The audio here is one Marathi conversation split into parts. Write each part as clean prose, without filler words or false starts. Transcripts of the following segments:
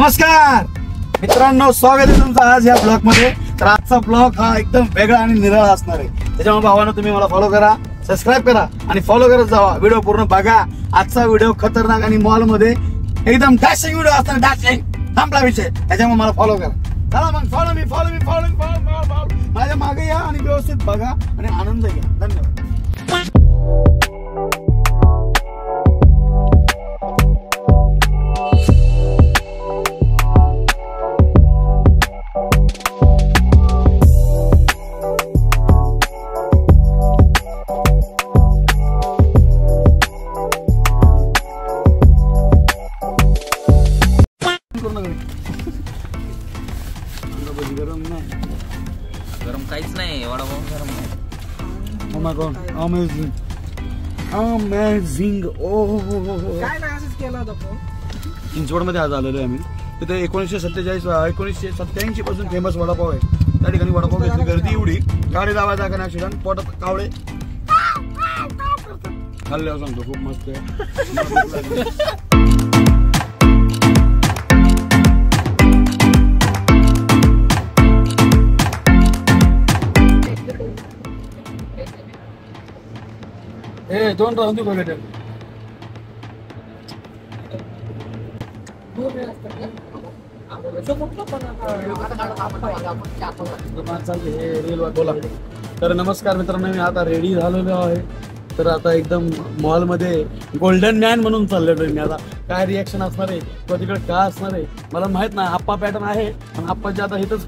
नमस्कार मित्रांनो, स्वागत आहे तुमचं आज या ब्लॉग मध्ये। तर आजचा ब्लॉग हा एकदम वेगळा आणि निराळा असणार आहे। त्याच्यामुळे भावांनो तुम्ही मला फॉलो करा, सबस्क्राइब करा आणि फॉलो करत जावा। व्हिडिओ पूर्ण बघा। आजचा व्हिडिओ खतरनाक आणि मॉल मध्ये एकदम डॅशिंग व्हिडिओ असणार। डॅशिंग संपला विषय। त्याच्यामुळे मला फॉलो करा। चला मग फॉलो मी माझ्या मागे या आणि व्यवस्थित बघा आणि आनंद घ्या। धन्यवाद। गरम काहीच नाही, वडापाव गरम नाही। Oh my God, amazing, amazing। काय नाही असंच केला होता फोन। चिंचवड मध्ये आज आलेलो आहे आम्ही। तिथे 1987 पासून फेमस वडापाव आहे। त्या ठिकाणी वडापाव घेतली, गर्दी एवढी, गाडी लावायचा का नाही पोटात कावळे खाल्ल्यावर सांगतो, खूप मस्त आहे। दोन राहून दे बघा। बोला। तर नमस्कार मित्रांनो, मी आता रेडी झालेलो आहे। तर आता एकदम मॉल मध्ये गोल्डन मॅन म्हणून चाललेलो आहे मी। आता काय रिॲक्शन असणार आहे किंवा तिकडे काय असणार आहे मला माहित नाही। आप्पा पॅटर्न आहे पण आप्पाची आता इथंच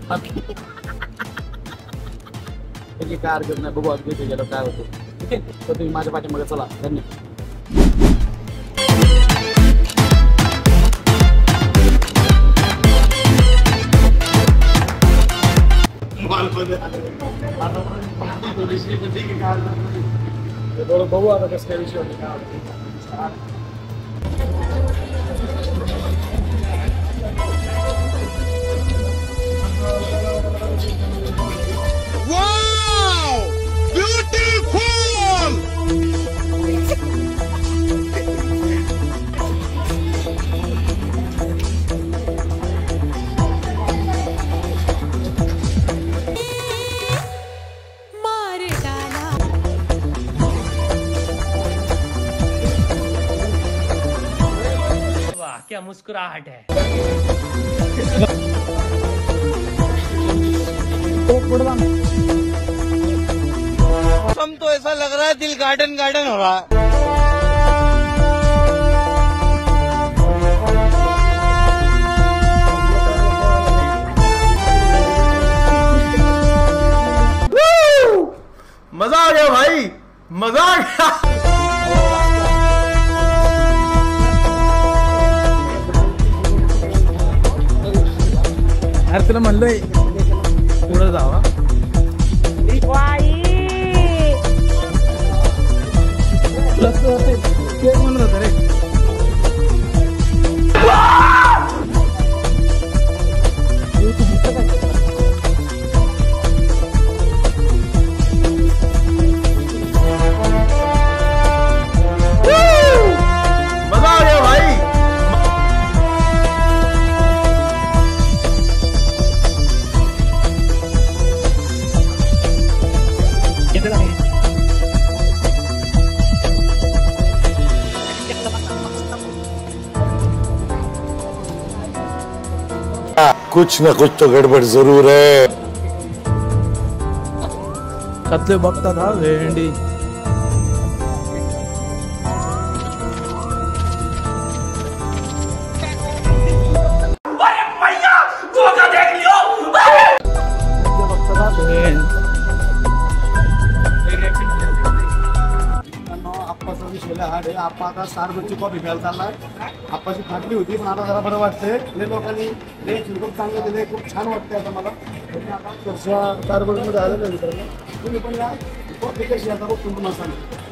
काय हरकत नाही, बघू अगदी ते गेलं काय होतं। ठीक आहे, तर तुम्ही माझ्या पाठीमागे चला। धन्यवाद। बघू आता कसं काय विषय होते। क्या मुस्कुराहट है। मौसम तो ऐसा लग रहा है दिल गार्डन गार्डन हो रहा है। मजा आ गया भाई, मजा आ गया। अरे तुला म्हणलोय पुढे जावा। ते म्हणत होतं रे। मजा आ गया भाई। कुछ न कुछ तो गड़बड़ जरूर है। कतले बघता था भेंडी। आप्पाचा विषय हार्ड आहे। आप्पा आता स्टारबक्सची कॉफी प्यायला चाललाय। आप्पाची फाटली होती पण आता जरा बरं वाटतंय। लय लोकांनी लय खूप चांगलं दिलंय, खूप छान वाटतंय आता मला। आता स्टारबक्स मध्ये आलेलं आहे मित्रांनो, तुम्ही पण या। कॉफी कशी आता बघ तुम्हाला सांगतो।